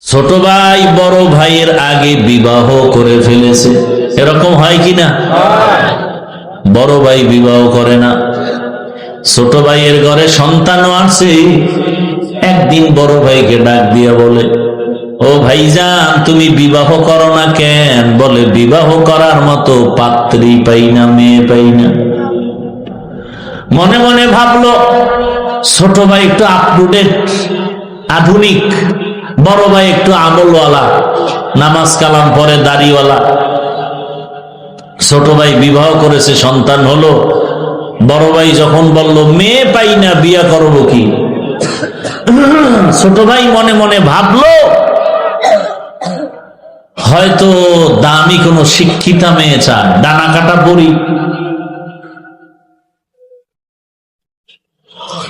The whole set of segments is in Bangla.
ছোট ভাই বড় ভাইয়ের আগে বিবাহ করে ফেলেছে, এরকম হয় কি না? বড় ভাই বিবাহ করে না, ছোট ভাইয়ের ঘরে সন্তানও আছে। একদিন বড় ভাইকে ডাক দিয়ে বলে, ও ভাইজান তুমি বিবাহ করো না কেন? বলে বিবাহ করার মতো পাত্রী পাই না, মেয়ে পাই না। মনে মনে ভাবলো ছোট ভাই একটু আপটুডেট, আধুনিক, বড় ভাই একটু আমলওয়ালা, নামাজ কালাম পরে দাড়িওয়ালা। ছোট ভাই বিবাহ করেছে, সন্তান হলো। বড় ভাই যখন বলল মেয়ে পাই না, বিয়া করবো কি? ছোট ভাই মনে মনে ভাবলো হয়তো দামি কোনো শিক্ষিতা মেয়ে চায়, ডানা কাটা পড়ি।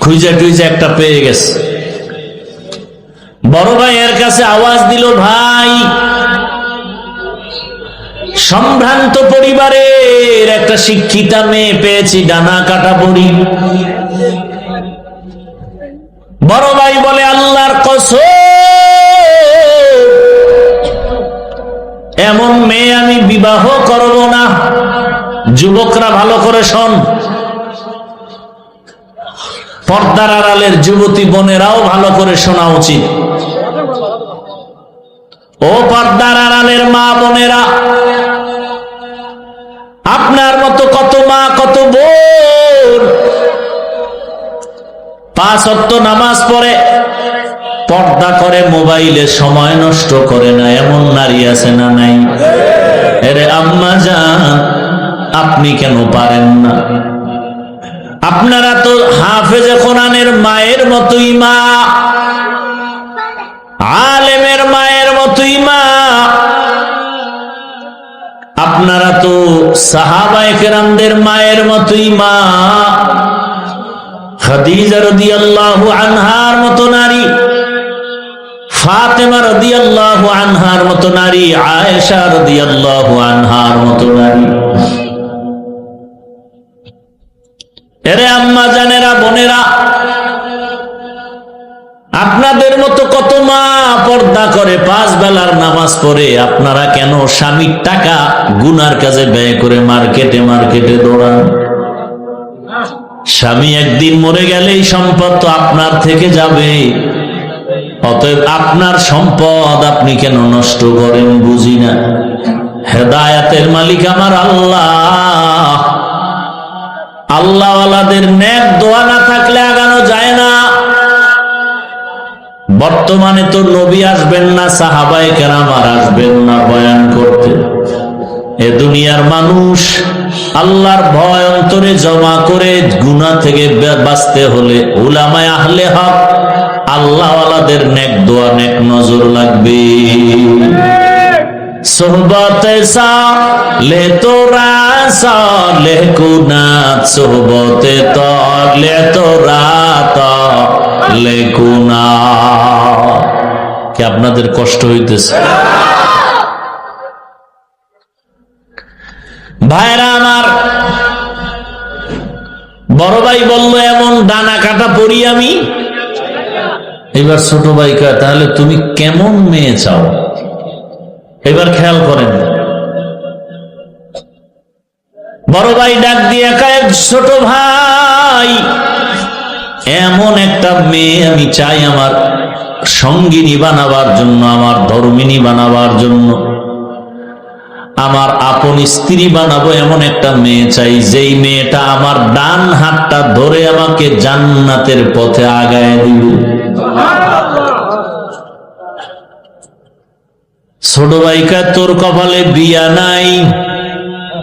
খুঁজে টুইজে একটা পেয়ে গেছে। বড় ভাই এর কাছে আওয়াজ দিল, ভাই সম্ভ্রান্ত পরিবারের একটা শিক্ষিতা মেয়ে পেয়েছি, ডানা কাটা পড়ি। বড় ভাই বলে, আল্লাহর কসম এমন মেয়ে আমি বিবাহ করব না। যুবকরা ভালো করে শোন, পর্দার আড়ালের যুবতী বোনেরাও ভালো করে শোনা উচিত। ও পর্দার আড়ালের মা বোনেরা, আপনার মতো কত মা কত বোন 5 ওয়াক্ত নামাজ পড়ে, পর্দা করে, মোবাইলে সময় নষ্ট করে না, এমন নারী আছে না নাই? এরে আম্মা জান, আপনি কেন পারেন না? আপনারা তো হাফেজে কোরআনের মায়ের মতোই মা, আলেমের মায়ের মতোই মা। আপনারা তো সাহাবায়ে কেরামদের মায়ের মতোই মা। খাদিজা রাদিয়াল্লাহু আনহার মতো নারী, ফাতেমা রাদিয়াল্লাহু আনহার মতো নারী, আয়েশা রাদিয়াল্লাহু আনহার মতো নারী। এরে আম্মা জানেরা, বোনেরা, আপনাদের মতো কত মা পর্দা করে, 5 বেলার নামাজ পড়ে। আপনারা কেন স্বামীর টাকা গুনার কাজে ব্যয় করে মার্কেটে মার্কেটে দৌড়ান? স্বামী একদিন মরে গেলেই সম্পদ তো আপনার থেকে যাবে। অতএব আপনার সম্পদ আপনি কেন নষ্ট করেন? বুঝি না। হেদায়েতের মালিক আমার আল্লাহ। আল্লাহওয়ালাদের নেক দোয়া না থাকলে আগানো যায় না। বর্তমানে তো নবী আসবেন না, সাহাবায়ে কেরাম আর আসবেন না বয়ান করতে। এ দুনিয়ার মানুষ আল্লাহর ভয় অন্তরে জমা করে গুনাহ থেকে বাঁচতে হলে উলামায়ে আহলে হক, আল্লাহওয়ালাদের নেক দোয়া, নেক নজর লাগবে। সোহবতে সালে তোরা সালে কুনাত, সোহবতে তলে তোরা তলে কুনাত। কি আপনাদের কষ্ট হইতেছে? ভাইরা আমার, বড় ভাই বলল এমন ডানা কাটা পড়ি আমি। এবার ছোট ভাই কয়, তাহলে তুমি কেমন মেয়ে চাও? এবার খেয়াল করেন, বড় ভাই ডাক দিয়ে কয়, ছোট ভাই এমন একটা মেয়ে আমি চাই আমার সঙ্গিনী বানাবার জন্য, আমার ধর্মিনী বানাবার জন্য, আমার আপন স্ত্রী বানাবো। এমন একটা মেয়ে চাই যেই মেয়েটা আমার ডান হাতটা ধরে আমাকে জান্নাতের পথে আগায় দিবে। ছোট ভাই কয়, তোর কপালে বিয়া নাই,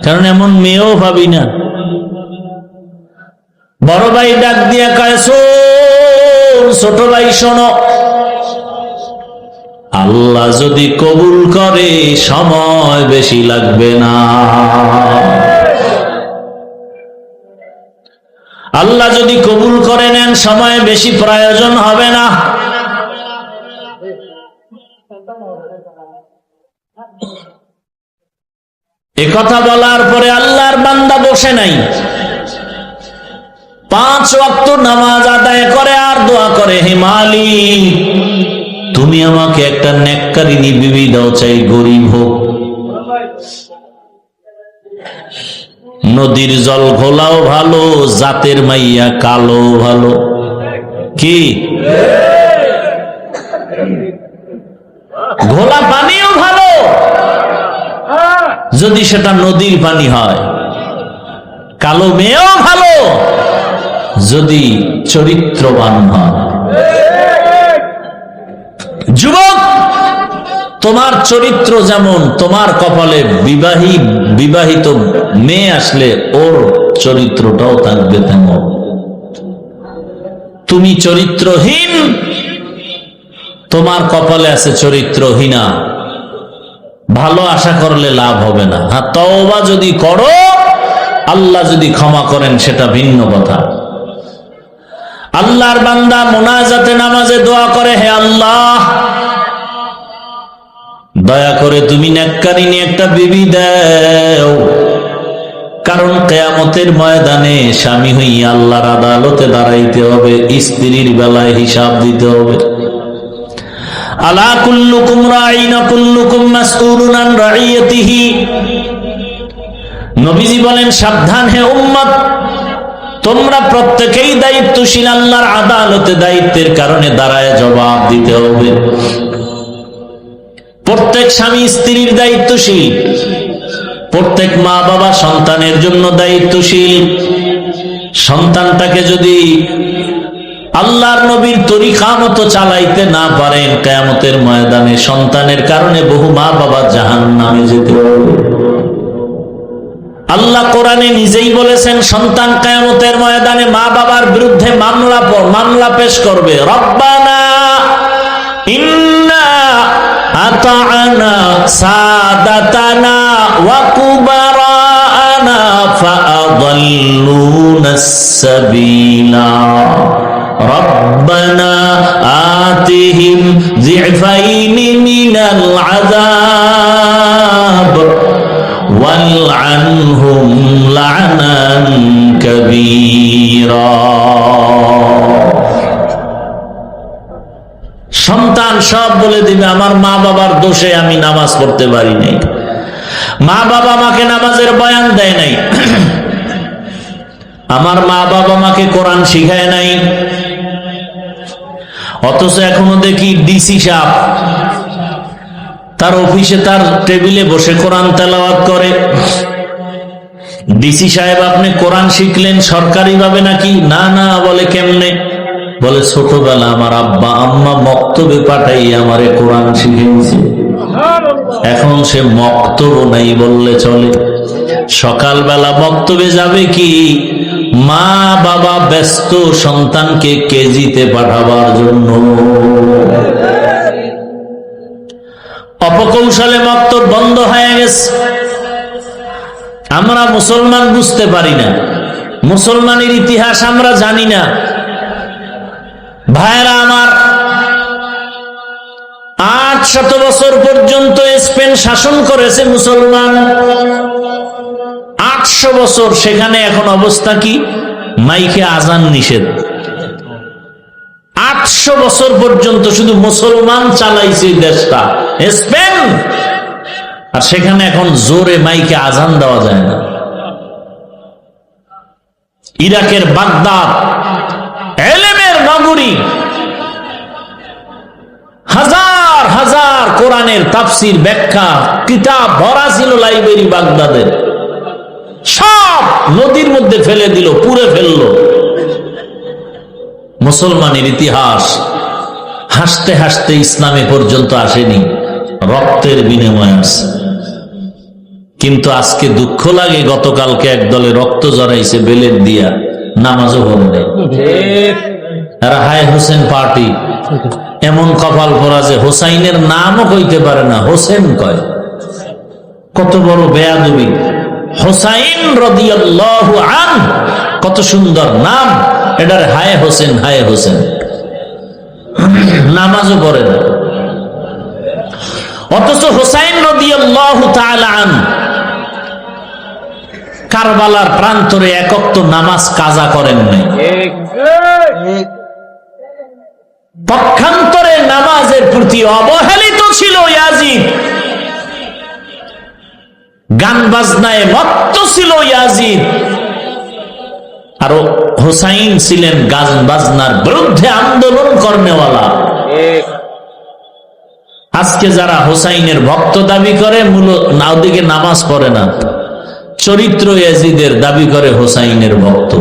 কারণ এমন মেয়েও ভাবি না। বড় ভাই ডাক দিয়া কয়, ছোট ভাই শোনো, আল্লাহ যদি কবুল করে সময় বেশি লাগবে না। আল্লাহ যদি কবুল করে নেন সময় বেশি প্রয়োজন হবে না। এ কথা বলার পরে আল্লাহর বান্দা বসে নাই, 5 ওয়াক্ত নামাজ আদায় করে আর দোয়া করে, হে মালিক তুমি আমাকে একটা নেককারিনী বিবি দাও, চাই গরিব হোক। নদীর জল ঘোলাও ভালো, জাতের মাইয়া কালো ভালো। কি ঘোলা পানিও ভালো যদি সেটা নদীর পানি হয়, কালো মেয়েও ভালো যদি চরিত্রবান হয়। যুবক, তোমার চরিত্র যেমন, তোমার কপালে বিবাহিত মেয়ে আসলে ওর চরিত্রটাও থাকবে তেমন। তুমি চরিত্রহীন, তোমার কপালে আছে চরিত্রহীনা, ভালো আশা করলে লাভ হবে না। হ্যাঁ, তওবা যদি করো, আল্লাহ যদি ক্ষমা করেন সেটা ভিন্ন কথা। আল্লাহর বান্দা মুনাজাতে নামাজে দোয়া করে, হে আল্লাহ, দয়া করে তুমি নেককারিনী একটা বিবি দাও, কারণ কিয়ামতের ময়দানে স্বামী হইয়া আল্লাহর আদালতে দাঁড়াইতে হবে, স্ত্রীর বেলায় হিসাব দিতে হবে। আলা কুল্লুকুম রাঈন কুল্লুকুম মাসউলুন আন রাঈয়াতিহি। নবীজি বলেন, সাবধান হে উম্মত, তোমরা প্রত্যেকেই দায়িত্বশীল, আল্লাহর আদালতে দায়িত্বের কারণে দাঁড়ায় জবাব দিতে হবে। প্রত্যেক স্বামী স্ত্রীর দায়িত্বশীল, প্রত্যেক মা বাবা সন্তানের জন্য দায়িত্বশীল। সন্তানটাকে যদি আল্লাহর নবীর তরিকা মতো চালাইতে না পারেন, কিয়ামতের ময়দানে সন্তানের কারণে বহু মা বাবা জাহান্নামে যেতে হবে। আল্লাহ কোরআনে নিজেই বলেছেন, সন্তান কিয়ামতের ময়দানে মা বাবার বিরুদ্ধে মামলা পেশ করবে। রব্বানা ইন্না আতা'না সাদাতানা ওয়া কুবারানা ফাআদাল্লুনাস সাবিলা রব্বানা আতিহিম যিফাইনি মিনাল আযাব ওয়ালআনহুম লা'নান কাবীরা। সন্তান সব বলে দিবে, আমার মা বাবার দোষে আমি নামাজ পড়তে পারি নাই, মা বাবা আমাকে নামাজের বয়ান দেয় নাই, আমার মা বাবা আমাকে কোরআন শিখায় নাই। অথচ এখনো দেখি ডিসি সাহেব তার অফিসে তার টেবিলে বসে কোরআন তেলাওয়াত করে। ডিসি সাহেব, আপনি কোরআন শিখলেন সরকারি ভাবে নাকি? না না। বলে কেমনে? বলে ছোটবেলা আমার আব্বা আম্মা মক্তবে পাঠাই আমারে কোরআন শিখিয়েছে। এখন সে মক্তব নাই বললে চলে। সকালবেলা মক্তবে যাবে কি, মা বাবা ব্যস্ত সন্তানকে কেজিতে পাঠাবার জন্য। অপকৌশলে মক্তব বন্ধ হয়ে গেছে। আমরা মুসলমান বুঝতে পারি না, মুসলমানের ইতিহাস আমরা জানি না। ভাইরা আমার, 800 বছর পর্যন্ত স্পেন শাসন করেছে মুসলমান। 800 বছর। সেখানে এখন অবস্থা কি? মাইকে আজান নিষেধ। 800 বছর পর্যন্ত শুধু মুসলমান চালাইছে দেশটা, স্পেন। আর সেখানে এখন জোরে মাইকে আজান দেওয়া যায় না। ইরাকের বাগদাদ এলেমের নগরী, হাজার হাজার কোরআনের তাফসির ব্যাখ্যা কিতাব ভরা ছিল লাইব্রেরি বাগদাদের। সব নদীর মধ্যে ফেলে দিল, পুড়ে ফেললো। মুসলমানের ইতিহাস হাসতে হাসতে ইসলামে পর্যন্ত আসেনি, রক্তের বিনিময়ে আসে। কিন্তু আজকে দুঃখ লাগে, গতকালকে এক দলে রক্ত জড়াইছে বেলেট দিয়া, নামাজও পড়ে নাই। এরা হায় হোসেন পার্টি। এমন কপাল পরা যে হোসাইনের নামও কইতে পারে না, হোসেন কয়। কত বড় বেয়াদবি! হোসাইন রাদিয়াল্লাহু আনহু, কত সুন্দর নাম, এটার হায় হোসেন, হায় হোসেন। নামাজও পড়ে না। অথচ হোসাইন রাদিয়াল্লাহু তাআলা আনহু কারবালার প্রান্তরে এক ওয়াক্ত নামাজ কাজা করেন নাই। পক্ষান্তরে নামাজের প্রতি অবহেলিত ছিল ইয়াজিদ, গান বাজনায় মত্ত ছিল ইয়াজিদ, আর হুসাইন ছিলেন গান বাজনার বিরুদ্ধে আন্দোলন করেনেওয়ালা। আজকে যারা হুসাইনের ভক্ত দাবি করে মূলত ওদিকে নামাজ পড়ে না, চরিত্র ইয়াজিদের দাবি করে হুসাইনের ভক্ত,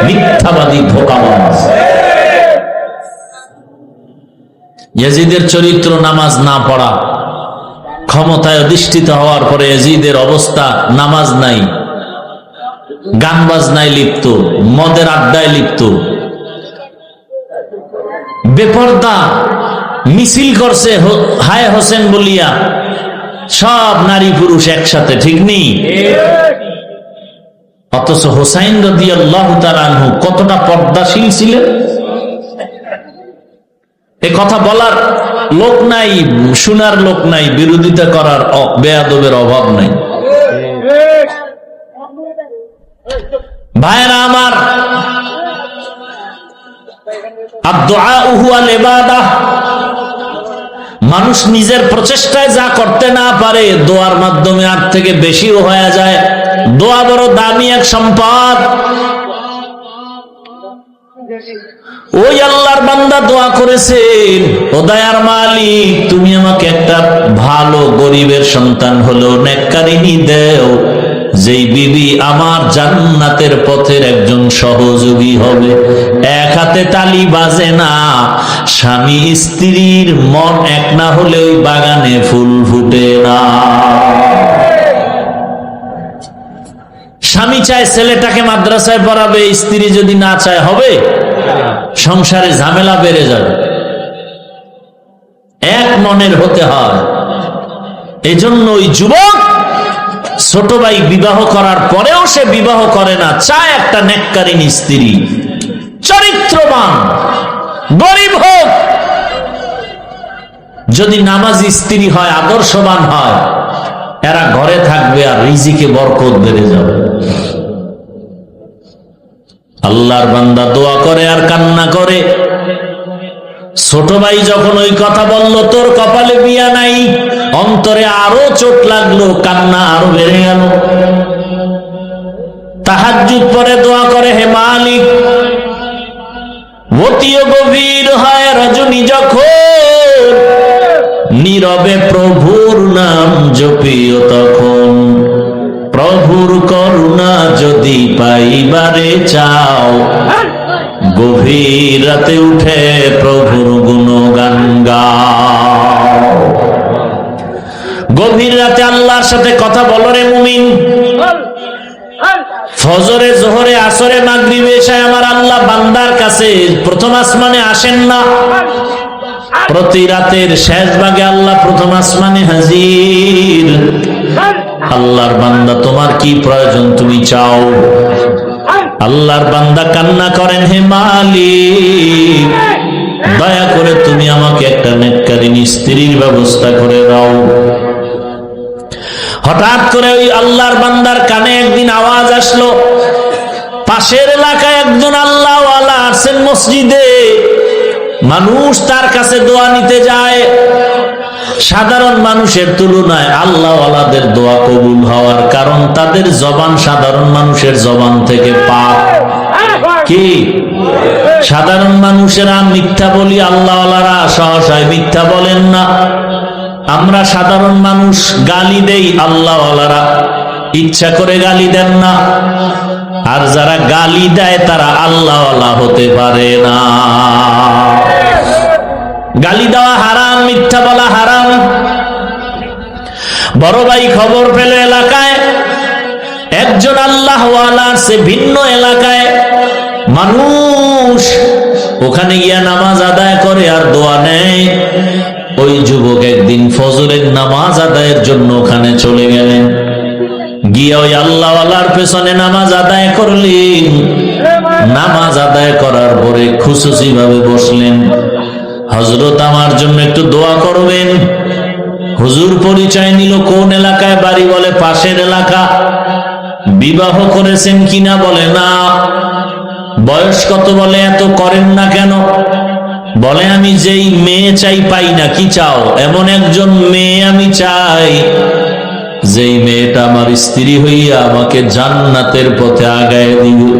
মিথ্যাবাদী, ধোঁকাবাজ। ইয়াজিদের চরিত্র নামাজ না পড়া, ক্ষমতায় অধিষ্ঠিত হওয়ার পরে ইয়াজিদের অবস্থা নামাজ নাই, গান বাজনায় লিপ্ত, মদের আড্ডায় লিপ্ত, বেপরদা, মিছিল করছে হায় হোসেন বলিয়া, সব নারী পুরুষ একসাথে, ঠিক নেই? অথচ হোসাইন রাদিয়াল্লাহু তাআলা আনহু কতটা পর্দাশীল ছিলেন। এ কথা বলার লোক নাই, শোনার লোক নাই, বিরোধিতা করার বেয়াদবের অভাব নাই। ভাইরা আমার, আদ-দুআউ হুয়াল ইবাদাহ, মানুষ নিজের প্রচেষ্টায় যা করতে না পারে দোয়ার মাধ্যমে আর থেকে বেশিও হয়ে যায়। দোয়া বড় দামি এক সম্পদ। ওই আল্লাহর বান্দা দোয়া করেছেন, ও দয়ার মালিক, তুমি আমাকে একটা ভালো গরিবের সন্তান হলো নেককারিনী দেও, যেই বিবি আমার জান্নাতের পথের একজন সহযোগী হবে। এক হাতে তালি বাজে না, স্বামী স্ত্রীর মন এক না হলে ওই বাগানে ফুল ফুটে না। স্বামী চায় ছেলেটাকে মাদ্রাসায় পড়াবে, স্ত্রী যদি না চায় হবে? সংসারে ঝামেলা বেড়ে যাবে। এক মনের হতে হয়। এজন্য ওই যুবক ছোট ভাই বিবাহ করার পরেও সে বিবাহ করে না, চায় একটা নেককারিনী স্ত্রী, চরিত্রবান, গরিব হোক, যদি নামাজি স্ত্রী হয়, আদর্শবান হয়, এরা ঘরে থাকবে আর রিজিকে বরকত বেড়ে যাবে। আল্লাহর বান্দা দোয়া করে আর কান্না করে। ছোট ভাই যখন ওই কথা বলল, তোর কপালে বিয়া নাই, অন্তরে আরো চোট লাগলো, কান্না আরো বেড়ে গেল। তাহাজ্জুদ পরে দোয়া করে, হে মালিক, অতিও গভীর হয় রজনী যখন, নীরবে প্রভুর নাম জপিও তখন, প্রভুর করুণা যদি পাইবারে চাও, গভীর রাতে উঠে প্রভুর গুণগান গাও। গভীর রাতে আল্লাহর সাথে কথা বলো রে মুমিন। ফজরে, জোহরে, আসরে, মাগরিবে, এশায় আমার আল্লাহ বান্দার কাছে প্রথম আসমানে আসেন না? প্রতি রাতের শেষ ভাগে আল্লাহ প্রথম আসমানে হাজির। আল্লাহর বান্দা, তোমার কি প্রয়োজন তুমি চাও? আল্লাহর বান্দা কান্না করেন, হে মালিক, দয়া করে তুমি আমাকে একটা নেককারিনী স্ত্রীর ব্যবস্থা করে দাও। হঠাৎ করে ওই আল্লাহর বান্দার কানে একদিন আওয়াজ আসলো, পাশের এলাকায় একজন আল্লাহওয়ালা আছেন মসজিদে, মানুষ তার কাছে দোয়া নিতে যায়। সাধারণ মানুষের তুলনায় আল্লাহওয়ালাদের দোয়া কবুল হওয়ার কারণ তাদের জবান সাধারণ মানুষের জবান থেকে পাক। কি সাধারণ মানুষেরা মিথ্যা বলি, আল্লাহওয়ালারা সহসায় মিথ্যা বলেন না। আমরা সাধারণ মানুষ গালি দেই, আল্লাহওয়ালারা ইচ্ছা করে গালি দেন না। আর যারা গালি দেয় তারা আল্লাহওয়ালা হতে পারে না। গালি দেওয়া হারাম, মিথ্যা বলা হারাম। বড় ভাই খবর পেল এলাকায় একজন আল্লাহওয়ালা সে ভিন্ন এলাকায় মানুষ, ওখানে গিয়া নামাজ আদায় করে আর দোয়া নেয়। ওই যুবক একদিন ফজরের নামাজ আদায়ের জন্য ওখানে চলে গেলেন, গিয়া ওই আল্লাহওয়ালার পেছনে নামাজ আদায় করলেন। নামাজ আদায় করার পরে খুশুসি ভাবে বসলেন, হযরত আমার জন্য একটু দোয়া করবেন। হুজুর পরিচয় নিল, কোন এলাকায় বাড়ি? বলে পাশের এলাকা। বিবাহ করেছেন কিনা? বলে না। বয়স কত? বলে এত করেন না কেন? বলে আমি যেই মেয়ে চাই পাই না। কি চাও? এমন একজন মেয়ে আমি চাই যেই মেয়েটা আমার স্ত্রী হইয়া আমাকে জান্নাতের পথে আগায় দিবে,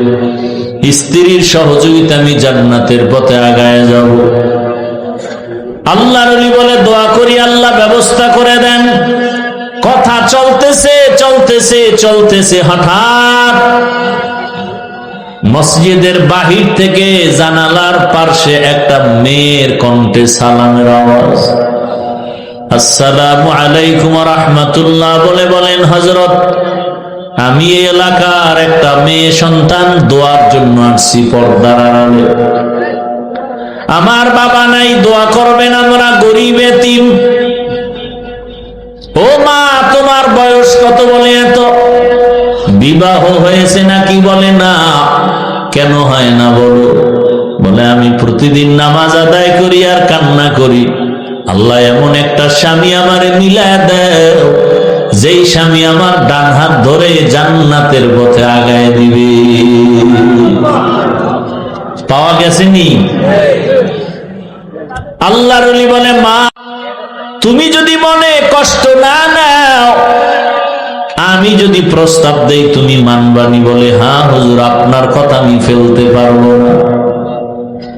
স্ত্রীর সহযোগিতা আমি জান্নাতের পথে আগায় যাব। আল্লাহর ওলি বলে দোয়া করি আল্লাহ ব্যবস্থা করে দেন। কথা চলতেছে চলতেছে চলতেছে, হঠাৎ মসজিদের বাহির থেকে জানালার পার্শ্বে একটা মেয়ের কণ্ঠে সালামের আওয়াজ। আসসালামু আলাইকুম ওয়া রাহমাতুল্লাহ বলে বলেন, হযরত আমি এই এলাকার একটা মেয়ে সন্তান দোয়ার জন্য আসছি পর্দার আড়ালে। আমার বাবা নাই, দোয়া করবেন, আমরা গরিব এতিম। ও মা, তোমার বয়স কত? বলে এত। বিবাহ হয়েছে নাকি? বলে না। কেন হয় না বলো? বলে আমি প্রতিদিন নামাজ আদায় করি আর কান্না করি, আল্লাহ এমন একটা স্বামী আমারে মিলায় দেও যেই স্বামী আমার ডান হাত ধরে জান্নাতের পথে আগায় দিবে। পাওয়া গেছে নি? আল্লাহর ওলি বলে মা, তুমি যদি মনে কষ্ট না নাও, আমি যদি প্রস্তাব দেই তুমি মানবানি? বলে হ্যাঁ হুজুর, আপনার কথা আমি ফেলতে পারবো না।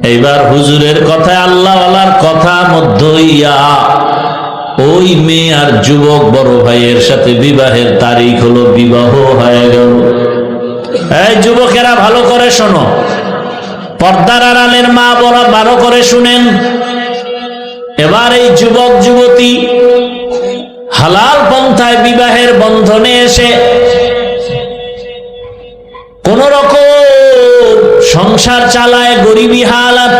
এইবার হুজুরের কথায় আল্লাহওয়ালার কথা মধ্য হইয়া ওই মেয়ে আর যুবক বড় ভাইয়ের সাথে বিবাহের তারিখ হলো, বিবাহ হয়ে গেল। এই যুবকেরা ভালো করে শোনো, পর্দার আড়ালের মা বড় ভালো করে শুনেন। এবার এই যুবক যুবতী হালাল পন্থায় বিবাহের বন্ধনে এসে কোন রকম সংসার চালায়, গরিবী হালাত।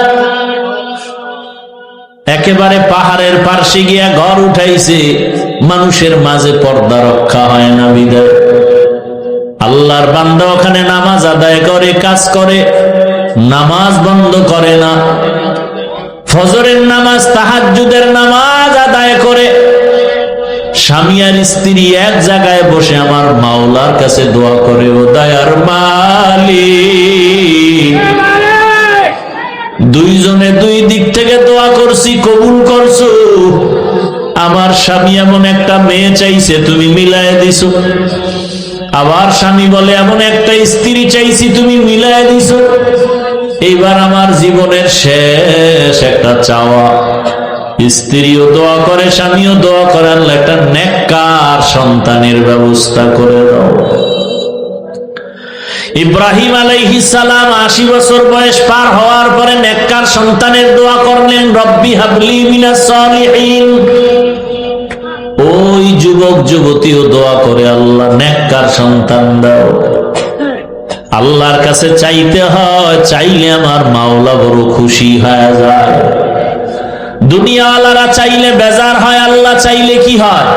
একেবারে পাহাড়ের পার্শ্বে গিয়া ঘর উঠাইছে, মানুষের মাঝে পর্দা রক্ষা হয় না বিদায়। আল্লাহর বান্দা ওখানে নামাজ আদায় করে, কাজ করে, নামাজ বন্ধ করে না। ফজরের নামাজ, তাহাজ্জুদের নামাজ আদায় করে, স্বামী আর স্ত্রী এক জায়গায় বসে আমার মাওলার কাছে দোয়া করে, ও দয়ার মালিক, দুইজনে দুই দিক থেকে দোয়া করছি, কবুল করছো। আমার স্বামী এমন একটা মেয়ে চাইছে, তুমি মিলায় দিছো। আবার স্বামী বলে এমন একটা স্ত্রী চাইছি, তুমি মিলায় দিছো। এইবার আমার জীবনের শেষ একটা চাওয়া, স্ত্রীও দোয়া করে, স্বামীও দোয়া করে, আল্লাহ একটা নেককার সন্তানের ব্যবস্থা করে দাও। ইব্রাহিম আলাইহিস সালাম ৮০ বছর বয়স পার হওয়ার পরে নেককার সন্তানের দোয়া করলেন, রব্বি হাবলি মিনাস সালিহিন। ওই যুবক যুবতীও দোয়া করে, আল্লাহ নেককার সন্তান দাও। আল্লাহর কাছে চাইতে হয়, চাইলে আমার মাওলা বড় খুশি হয়ে যায়। দুনিয়াওয়ালারা চাইলে বেজার হয়, আল্লাহ চাইলে কি হয়?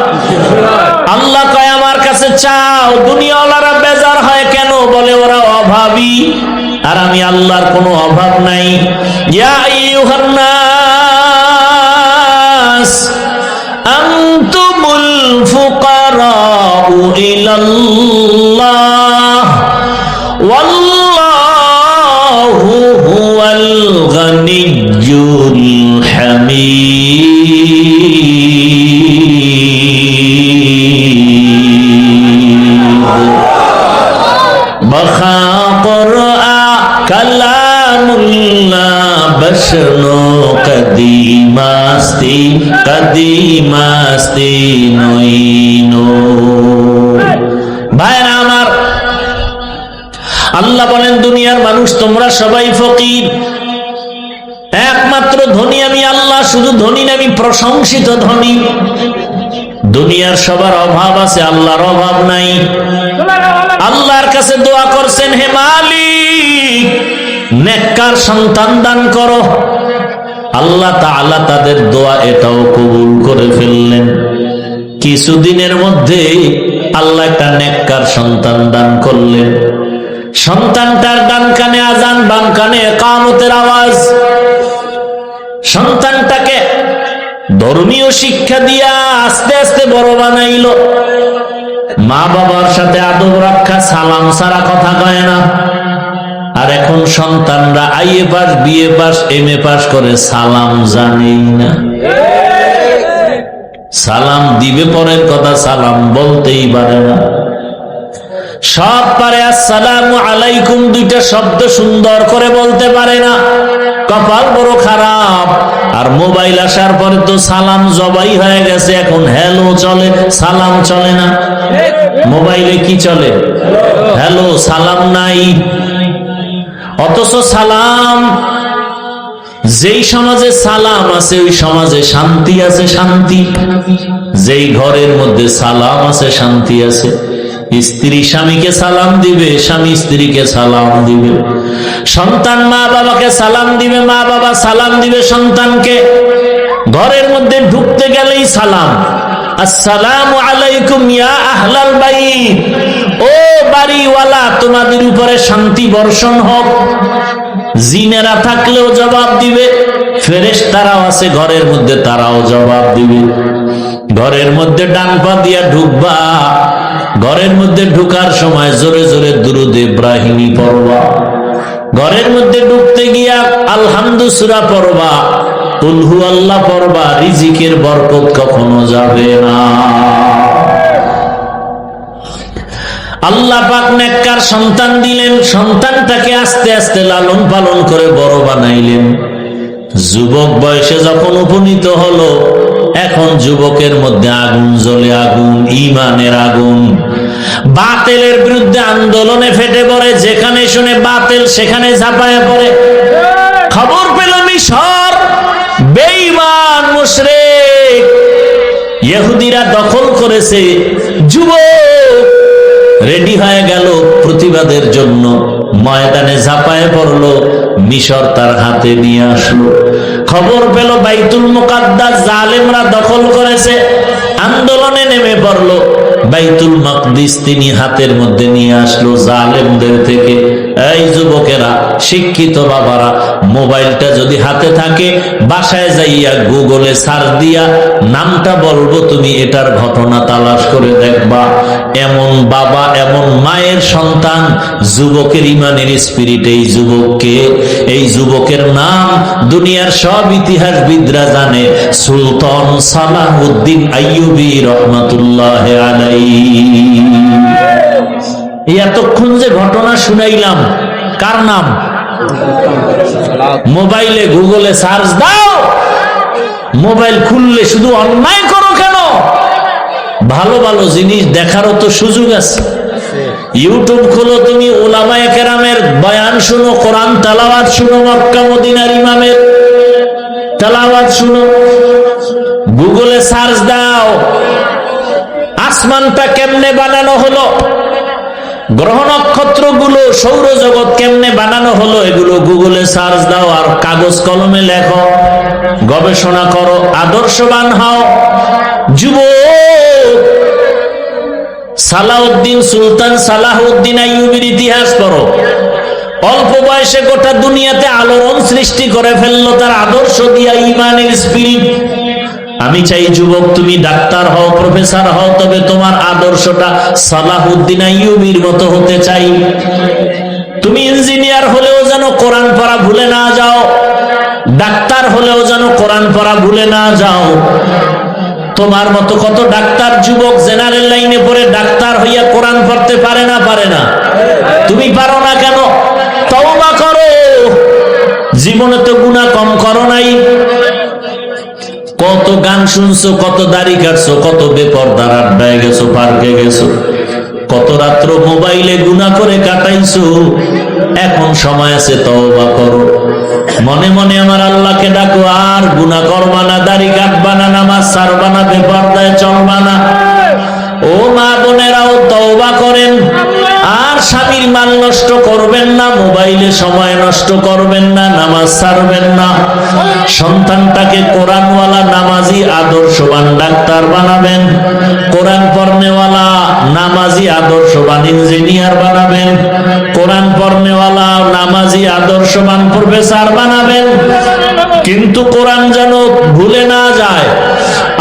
আল্লাহ কয় আমার কাছে চাও, দুনিয়াওয়ালারা বেজার হয় কেন? বলে ওরা অভাবী, আর আমি আল্লাহর কোনো অভাব নাই। ইয়া আইয়ুহান নাস আনতুমুল ফুকারাউ ইলাল্লাহ ওয়াল্লাহু হুয়াল গানিয়্যুল বখা কুরআ কালামুল্লাহ বশনো কদিমাস্তি কদিমাস্তি নইনো। ভাইরা আমার, আল্লাহ বলেন দুনিয়ার মানুষ তোমরা সবাই ফকির, একমাত্র ধনী আমি আল্লাহ। শুধু ধনী না, আমি প্রশংসিত ধনী। দুনিয়ার সবার অভাব আছে, আল্লাহর অভাব নাই। আল্লাহর কাছে দোয়া করছেন, হে মালিক নেককার সন্তান দান করো। আল্লাহ তাআলা তাদের দোয়া এটাও কবুল করে ফেললেন। কিছুদিনের মধ্যে আল্লাহ একটা নেককার সন্তান দান করলেন। সন্তানটার ডান কানে আজান, বাম কানে ইকামতের আওয়াজ। সন্তানটাকে ধর্মীয় শিক্ষা দিয়া আস্তে আস্তে বড় বানাইল। মা বাবার সাথে আদব রক্ষা, সালাম সারা কথা কয় না। আর এখন সন্তানরা IA pass, BA pass, MA pass করে সালাম জানেই না। সালাম দিবে পরের কথা, সালাম বলতেই পারে না। সব পারে আসসালামু আলাইকুম দুইটা শব্দ সুন্দর করে বলতে পারে না, কপাল বড় খারাপ। আর মোবাইল আসার পরে তো সালাম জবাই হয়ে গেছে, এখন হ্যালো চলে, সালাম চলে না। মোবাইলে কি চলে? হ্যালো, সালাম নাই। অথচ সালাম, যেই সমাজে সালাম আছে ওই সমাজে শান্তি আছে, শান্তি। যেই ঘরের মধ্যে সালাম আছে শান্তি আছে। স্ত্রী স্বামীকে সালাম দিবে, স্বামী স্ত্রীকে সালাম দিবে, সন্তান মা বাবাকে সালাম দিবে, মা বাবা সালাম দিবে সন্তানকে। ঘরের মধ্যে ঢুকতে গেলেই সালাম, আসসালামু আলাইকুম ইয়া আহলাল বাইত, ও বাড়িওয়ালা তোমাদের উপরে শান্তি বর্ষণ হোক। জিনেরা থাকলেও জবাব দিবে, ফেরেশতারাও আছে ঘরের মধ্যে, তারাও জবাব দিবে। ঘরের মধ্যে ডান পা দিয়া ঢুকবা, ঘরের মধ্যে ঢুকার সময় জোরে জোরে দুরূদ ইব্রাহিমী পড়বা। ঘরের মধ্যে ঢুকতে গিয়া আলহামদু সূরা পড়বা, কুল হুয়াল্লাহ পড়বা। রিজিকের বরকত কখনো যাবে না। আল্লাহ পাক নেককার সন্তান দিলেন, সন্তানটাকে আস্তে আস্তে লালন পালন করে বড় বানাইলেন। যুবক বয়সে যখন উপনীত হলো, এখন যুবকের মধ্যে আগুন জ্বলে, আগুন, ঈমানের আগুন। বাতিলের বিরুদ্ধে আন্দোলনে ফেটে পড়ে, যেখানে শুনে বাতিল সেখানে ঝাঁপায় পড়ে। খবর পেল মিশর বেঈমান মুশরিক ইহুদিরা দখল করেছে। যুবক রেডি হয়ে গেল প্রতিবাদের জন্য, ময়দানে ঝাঁপায় পড়লো, মিশর তার হাতে নিয়ে আসলো। খবর পেল বাইতুল মুকাদ্দাস জালেমরা দখল করেছে, আন্দোলনে নেমে পড়লো। বাইতুল মাকদিস তিনি হাতের মধ্যে নিয়ে আসলো জালেমদের থেকে। এই যুবকেরা, শিক্ষিত বাবারা, মোবাইলটা যদি হাতে থাকে, বাসায় যাইয়া গুগলে সার্চ দিয়া নামটা বলবো, তুমি এটার ঘটনা তালাশ করে দেখবা। এমন বাবা, এমন মায়ের সন্তান, যুবকের ইমানের স্পিরিট। এই যুবককে, এই যুবকের নাম দুনিয়ার সব ইতিহাসবিদরা জানে, সুলতান সালাহুদ্দিন আইয়ুবী রহমাতুল্লাহ আলাইহি। এতক্ষণ যে ঘটনা শুনাইলাম, কার নাম? মোবাইলে গুগলে সার্চ দাও, মোবাইল খুললে শুধু অন্যায় করো কেন? ভালো ভালো জিনিস দেখারও তো সুযোগ আছে। ইউটিউব খোলো, তুমি উলামায়ে কেরামের বয়ান শুনো, কোরআন তেলাওয়াত শুনো, মক্কা মদিনার ইমামের তেলাওয়াত শুনো। গুগলে সার্চ দাও, আসমানটা কেমনে বানানো হলো, গ্রহ নক্ষত্র গুলো, সৌরজগৎ কেমনে বানানো হলো, এগুলো গুগলে সার্চ দাও। আর কাগজ কলমে লেখো, গবেষণা করো, আদর্শবান হও। যুবক, সালাউদ্দিন, সুলতান সালাহুদ্দিন আইয়ুবীর ইতিহাস পড়ো। অল্প বয়সে গোটা দুনিয়াতে আলোড়ন সৃষ্টি করে ফেললো তার আদর্শ দিয়া, ইমানের স্পিরিট। আমি চাই যুবক, তুমি ডাক্তার হও, প্রফেসর হও, তবে তোমার আদর্শটা সালাহুদ্দিন আইয়ুবীর মতো হতে চাই। তুমি ইঞ্জিনিয়ার হলেও যেন কোরআন পড়া ভুলে না যাও, ডাক্তার হলেও যেন কোরআন পড়া ভুলে না যাও। তোমার মতো কত ডাক্তার যুবক জেনারেল লাইনে পড়ে ডাক্তার হইয়া কোরআন পড়তে পারে না? পারে না। তুমি পারো না কেন? তওবা করো। জীবনে তো গুনাহ কম করো নাই। কত গান শুনছো, কত দাড়ি কাটছো, কত বেপরদার আড্ডায় গেছো, পার্কে গেছো, কত রাত্র মোবাইলে গুনাহ করে কাটাইছো। এখন সময় আছে, তওবা করো। মনে মনে আমার আল্লাহকে ডাকো, আর গুনাহ করবা না, দাড়ি কাটবা না, নামাজ ছাড়বা না, বেপরদায় চলবা না। ও মা বোনেরাও তওবা করেন। আর স্বামীর মাল নষ্ট করবেন না, মোবাইলে সময় নষ্ট করবেন না, নামাজ ছাড়বেন না। সন্তানটাকে কোরআনওয়ালা, নামাজি, আদর্শবান ডাক্তার বানাবেন। কোরআন পড়নেওয়ালা, নামাজি, আদর্শবান ইঞ্জিনিয়ার বানাবেন। কোরআন পড়নেওয়ালা, নামাজি, আদর্শবান প্রফেসর বানাবেন। কিন্তু কোরআন যেন ভুলে না যায়।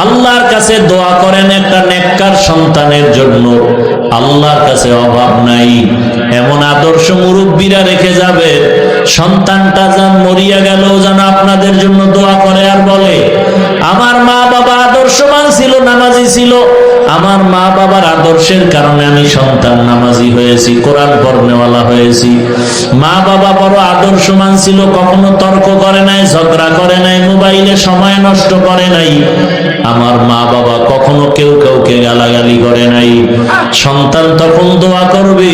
আল্লাহর কাছে দোয়া করেন একটা নেককার সন্তানের জন্য। আল্লাহর কাছে অভাব নাই। এমন আদর্শ মুরব্বীরা রেখে যাবে, সন্তানটা যেন মরিয়া গেল যেন আপনাদের জন্য দোয়া করে আর বলে, আমার মা বাবা আদর্শবান ছিল, নামাজি ছিল, আমার মা বাবার আদর্শের কারণে আমি সন্তান নামাজি হয়েছি, কোরআন পড়নেওয়ালা হয়েছি। মা বাবা বড় আদর্শবান ছিল, কখনো তর্ক করে নাই, ঝগড়া করে নাই, মোবাইলে সময় নষ্ট করে নাই। আমার মা বাবা কখনো কেউ কাউকে গালাগালি করে নাই। সন্তান তখন দোয়া করবে।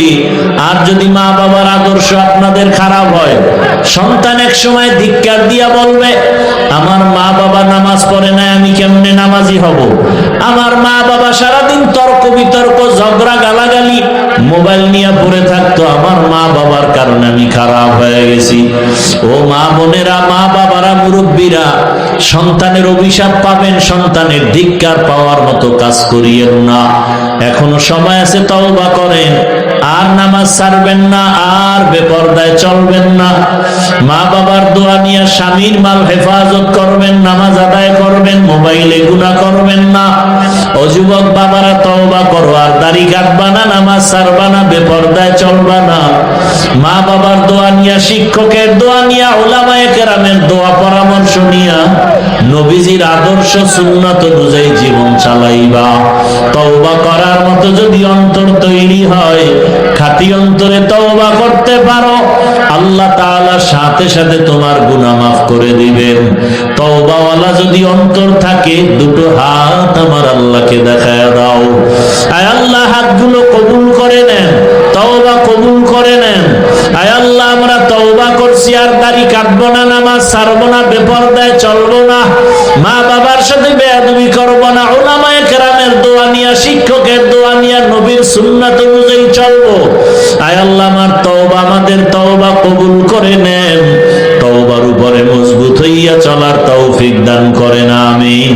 আর যদি মা বাবার আদর্শ আপনাদের খারাপ হয়, সন্তান এক সময় ধিক্কার দিয়া বলবে, আমার মা বাবা নামাজ পড়ে নাই, আমি কেমনে নামাজি হব? আমার মা বাবা সারাদিন তর্ক বিতর্ক, ঝগড়া, গালাগালি, মোবাইল নিয়ে পড়ে থাকতো, আমার মা বাবার কারণে আমি খারাপ হয়ে গেছি। ও মা বোনেরা, মা বাবারা, মুরব্বীরা, সন্তানের অভিশাপ পাবেন, সন্তানের ধিক্কার পাওয়ার মতো কাজ করিয়েন না। এখনো সময় আছে, তওবা করেন, আর নামাজ ছাড়বেন না, আর বেপরদায় চলবেন না। মা বাবার দোয়া নিয়ে স্বামীর মাল হেফাজত করবেন, নামাজ আদায় করবেন, মোবাইলে গুনাহ করবেন না। ও যুবক বাবারা, তওবা করো, আর দাড়ি কাটবা না, নামাজ ছাড়বা না, বেপরদায় চলবা না। মা বাবার দোয়া নিয়ে, শিক্ষকের দোয়া নিয়ে, উলামায়ে কেরামের দোয়া পরামর্শ নিয়ে নবীজির আদর্শ সুন্নাত অনুযায়ী জীবন চালাইবা। তওবা করার মতো যদি অন্তর তৈরি হয়, খাঁটি অন্তরে তওবা করতে পারো, আল্লাহ তাআলা সাথে সাথে তোমার গুনাহ মাফ করে দিবেন। তওবাওয়ালা যদি অন্তর থাকে, দুটো হাত আমার আল্লাহকে দেখায় দাও। আয় আল্লাহ, হাতগুলো কবুল করে নেন, তওবা কবুল করে নেন। আয় আল্লাহ, আমরা তওবা করছি, আর দাড়ি কাটবো না, নামাজ ছাড়বো না, বেপরদায় চলবো না, মা বাবার সাথে বেয়াদবি করবো না, উলামায়ে কেরামের দোয়া নিয়া, শিক্ষকের দোয়া নিয়া, নবীর সুন্নাত অনুযায়ী চলবো। আয় আল্লাহ, আমার তওবা, আমাদের তওবা কবুল করে নেন। তওবার উপরে মজবুত হইয়া চলার তৌফিক দান করেন, আমিন।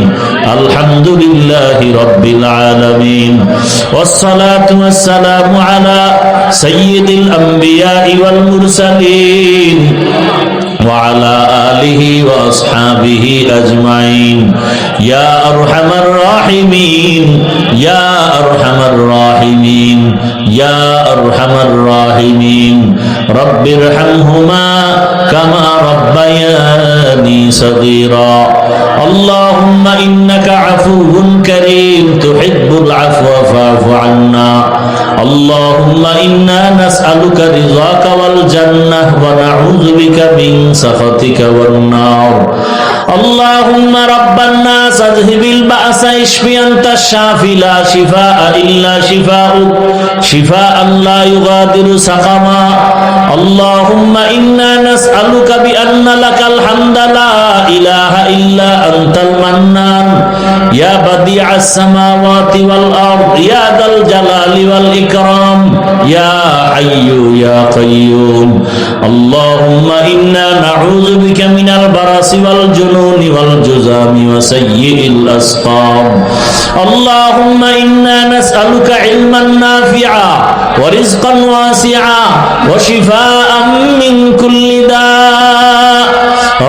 আলহামদুলিল্লাহি রাব্বিল আলামিন, ওয়াসসালাতু ওয়াসসালামু আলা সাইয়্যিদিল আমবিয়া ওয়াল মুরসালিন وعلى آله وأصحابه أجمعين يا أرحم الراحمين يا أرحم الراحمين يا أرحم الراحمين رب ارحمهما كما ربياني صغيرا اللهم إنك عفو كريم تحب العفو فاعف عنا اللهم إنا نسألك رضاك والجنة ونعوذ بك من سخطك والنار اللهم رب الناس اذهب البأس اشف أنت الشافي لا شفاء إلا شفاؤك شفاء لا يغادر سقما اللهم إنا نسألك بأن لك الحمد لا إله إلا أنت المنان يا بديع السماوات والأرض يا ذا الجلال والإكرام يا حي يا قيوم اللهم إنا نعوذ بك من البرص والجنون والجذام وسيء الأسقام اللهم إنا نسألك علما نافعا ورزقا واسعا وشفاء من كل داء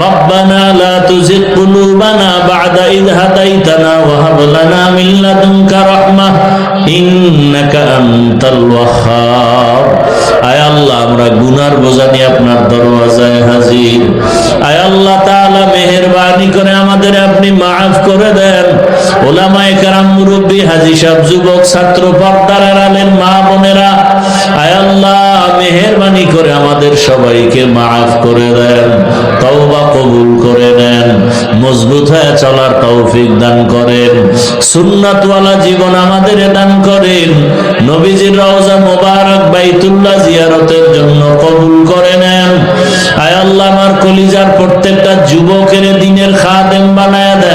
ربنا لا تزغ قلوبنا بعد إذ هديتنا وهب لنا من لدنك رحمة إنك أنت الوهاب আয় আল্লাহ, আমরা গুনার বোঝা নিয়ে আপনার দরওয়াজায় হাজির। আয় আল্লাহ তাআলা, মেহেরবানি করে আমাদের আপনি মাফ করে দেন। উলামায়ে কেরাম, মুরব্বী, হাজী সাহেব, যুবক, ছাত্র, পর্দার আড়ালের মা বোনেরা, আয় আল্লাহ মেহেরবানি করে আমাদের সবাইকে মাফ করে দেন, তওবা কবুল করে নেন, মজবুত হয়ে চলার তৌফিক দান করেন, সুন্নাতওয়ালা জীবন আমাদের দান করেন, নবীজির রওজা মোবারক বাইতুল্লাহ জিয়ারতের জন্য কবুল করে নেন। আয় আল্লাহ, আমার কলিজার প্রত্যেকটা যুবকের দ্বীনের খাদেম বানায় দেন।